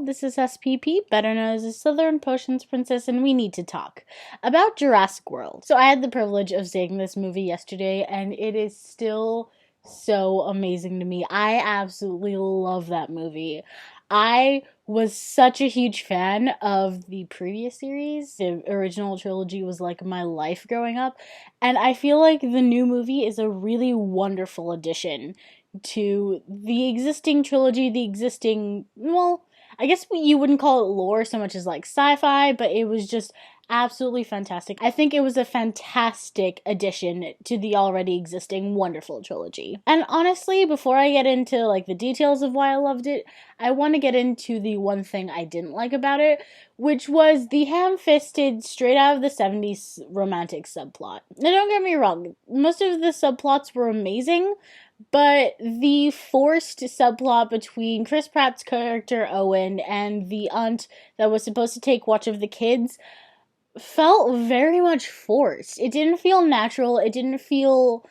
World. This is SPP, better known as the Southern Potions Princess, and we need to talk about Jurassic World. So I had the privilege of seeing this movie yesterday, and it is still so amazing to me. I absolutely love that movie. I was such a huge fan of the previous series. The original trilogy was like my life growing up, and I feel like the new movie is a really wonderful addition to the existing trilogy, well, I guess you wouldn't call it lore so much as like sci-fi, but it was just absolutely fantastic. I think it was a fantastic addition to the already existing wonderful trilogy. And honestly, before I get into like the details of why I loved it, I want to get into the one thing I didn't like about it, which was the ham-fisted, straight out of the 70s romantic subplot. Now don't get me wrong, most of the subplots were amazing, but the forced subplot between Chris Pratt's character Owen and the aunt that was supposed to take watch of the kids felt very much forced. It didn't feel natural, it didn't feel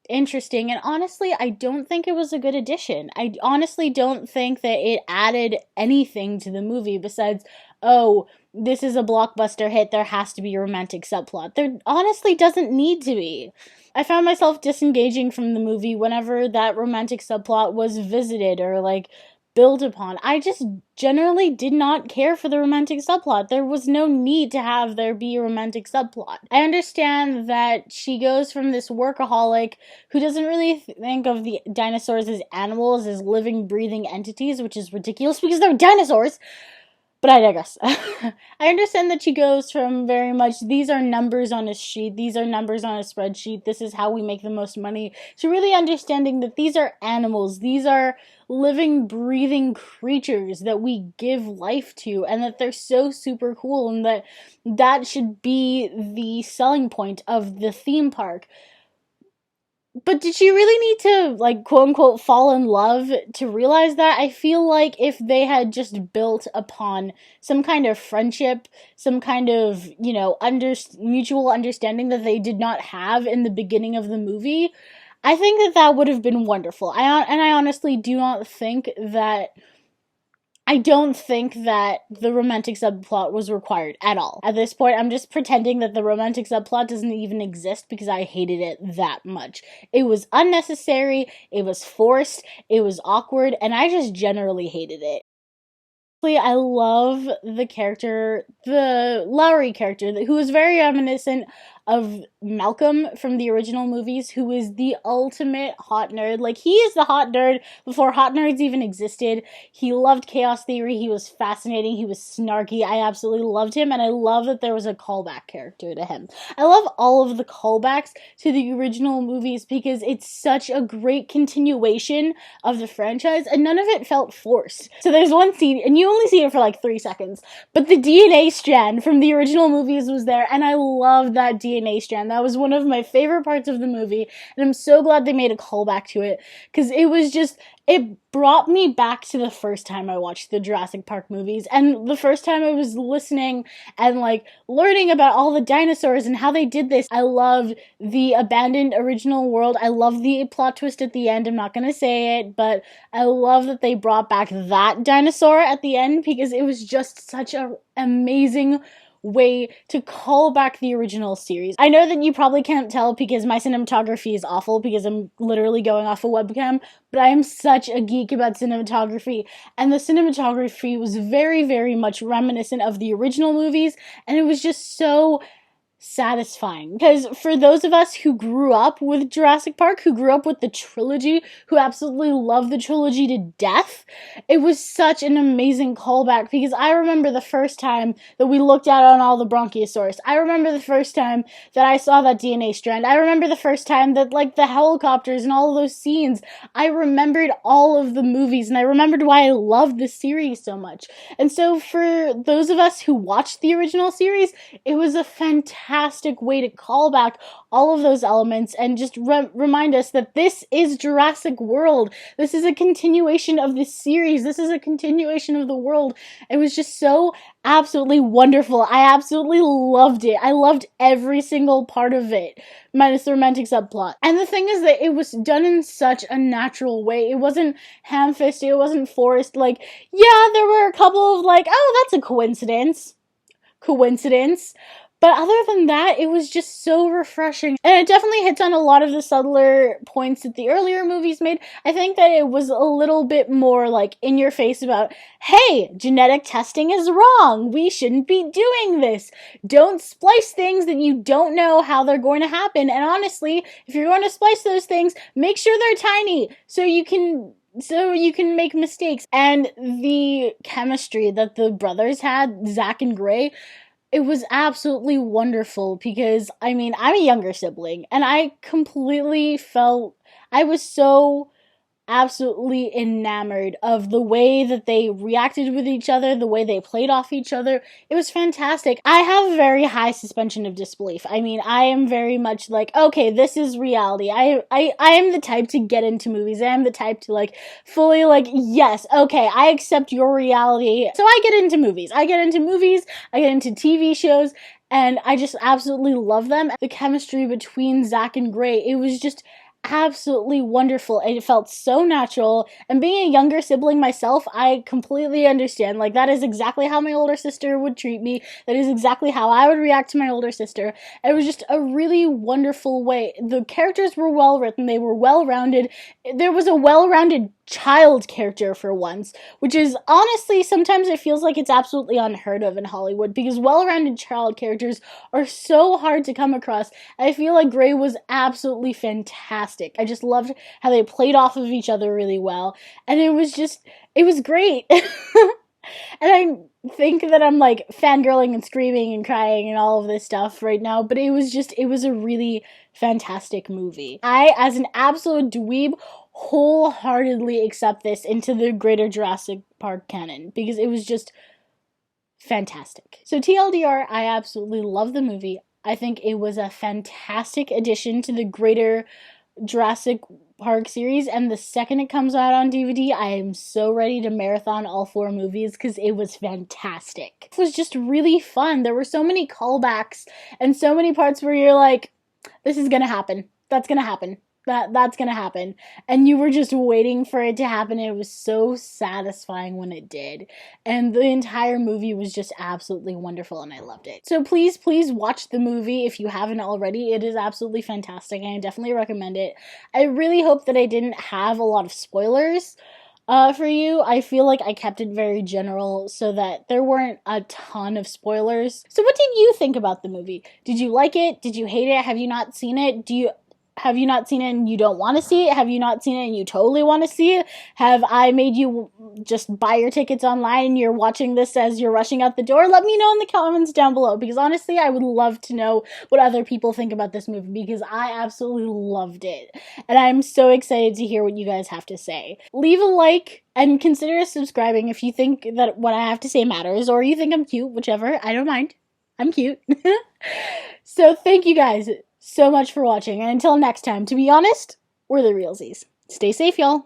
interesting, and honestly, I don't think it was a good addition. I honestly don't think that it added anything to the movie besides, oh, this is a blockbuster hit, there has to be a romantic subplot. There honestly doesn't need to be. I found myself disengaging from the movie whenever that romantic subplot was visited or, like, built upon. I just generally did not care for the romantic subplot. There was no need to have there be a romantic subplot. I understand that she goes from this workaholic who doesn't really think of the dinosaurs as animals, as living, breathing entities, which is ridiculous because they're dinosaurs. But I digress. I understand that she goes from very much, these are numbers on a sheet, these are numbers on a spreadsheet, this is how we make the most money, to really understanding that these are animals, these are living, breathing creatures that we give life to, and that they're so super cool, and that should be the selling point of the theme park. But did she really need to, like, quote-unquote, fall in love to realize that? I feel like if they had just built upon some kind of friendship, some kind of, mutual understanding that they did not have in the beginning of the movie, I think that would have been wonderful. I honestly do not think that... I don't think that the romantic subplot was required at all. At this point, I'm just pretending that the romantic subplot doesn't even exist because I hated it that much. It was unnecessary, it was forced, it was awkward, and I just generally hated it. I love the character, the Lowry character, who is very reminiscent of Malcolm from the original movies, who is the ultimate hot nerd. Like, he is the hot nerd before hot nerds even existed. He loved chaos theory, he was fascinating, he was snarky, I absolutely loved him, and I love that there was a callback character to him. I love all of the callbacks to the original movies because it's such a great continuation of the franchise, and none of it felt forced. So there's one scene, and you only see it for like 3 seconds, but the DNA strand from the original movies was there, and I loved that DNA strand. That was one of my favorite parts of the movie, and I'm so glad they made a callback to it, because it brought me back to the first time I watched the Jurassic Park movies, and the first time I was listening and, like, learning about all the dinosaurs and how they did this. I loved the abandoned original world. I love the plot twist at the end. I'm not gonna say it, but I love that they brought back that dinosaur at the end because it was just such an amazing way to call back the original series. I know that you probably can't tell because my cinematography is awful because I'm literally going off a webcam, but I am such a geek about cinematography, and the cinematography was very, very much reminiscent of the original movies, and it was just so satisfying. Because for those of us who grew up with Jurassic Park, who grew up with the trilogy, who absolutely love the trilogy to death, it was such an amazing callback because I remember the first time that we looked out on all the Bronchiosaurus. I remember the first time that I saw that DNA strand. I remember the first time that, like, the helicopters and all of those scenes. I remembered all of the movies, and I remembered why I loved the series so much. And so for those of us who watched the original series, it was a fantastic fantastic way to call back all of those elements and just remind us that this is Jurassic World. This is a continuation of this series. This is a continuation of the world. It was just so absolutely wonderful. I absolutely loved it. I loved every single part of it, minus the romantic subplot. And the thing is that it was done in such a natural way. It wasn't ham-fisted, it wasn't forced. Like, yeah, there were a couple of like, oh, that's a coincidence. But other than that, it was just so refreshing. And it definitely hits on a lot of the subtler points that the earlier movies made. I think that it was a little bit more like in your face about, hey, genetic testing is wrong. We shouldn't be doing this. Don't splice things that you don't know how they're going to happen. And honestly, if you're going to splice those things, make sure they're tiny so you can make mistakes. And the chemistry that the brothers had, Zach and Gray, it was absolutely wonderful because, I mean, I'm a younger sibling, and I completely felt, I was so absolutely enamored of the way that they reacted with each other, the way they played off each other. It was fantastic. I have a very high suspension of disbelief. I mean, I am very much like, okay, this is reality. I am the type to get into movies. I am the type to like fully like, yes, okay, I accept your reality. So I get into movies. I get into TV shows, and I just absolutely love them. The chemistry between Zach and Gray, it was just absolutely wonderful. It felt so natural, and being a younger sibling myself, I completely understand. Like, that is exactly how my older sister would treat me. That is exactly how I would react to my older sister. It was just a really wonderful way. The characters were well written. They were well rounded. There was a well-rounded child character for once, which is honestly, sometimes it feels like it's absolutely unheard of in Hollywood, because well-rounded child characters are so hard to come across. I feel like Gray was absolutely fantastic. I just loved how they played off of each other really well, and it was great. And I think that I'm like fangirling and screaming and crying and all of this stuff right now, but it was a really fantastic movie. I, as an absolute dweeb, wholeheartedly accept this into the greater Jurassic Park canon because it was just fantastic. So TLDR, I absolutely love the movie. I think it was a fantastic addition to the greater Jurassic Park series, and the second it comes out on DVD, I am so ready to marathon all 4 movies because it was fantastic. It was just really fun. There were so many callbacks and so many parts where you're like, this is gonna happen. That's gonna happen. That's gonna happen. And you were just waiting for it to happen. It was so satisfying when it did. And the entire movie was just absolutely wonderful, and I loved it. So please watch the movie if you haven't already. It is absolutely fantastic, and I definitely recommend it. I really hope that I didn't have a lot of spoilers for you. I feel like I kept it very general so that there weren't a ton of spoilers. So what did you think about the movie? Did you like it? Did you hate it? Have you not seen it? Have you not seen it and you don't want to see it? Have you not seen it and you totally want to see it? Have I made you just buy your tickets online and you're watching this as you're rushing out the door? Let me know in the comments down below, because honestly, I would love to know what other people think about this movie, because I absolutely loved it. And I'm so excited to hear what you guys have to say. Leave a like and consider subscribing if you think that what I have to say matters, or you think I'm cute, whichever. I don't mind. I'm cute. So thank you guys so much for watching, and until next time, to be honest, we're the realsies. Stay safe, y'all.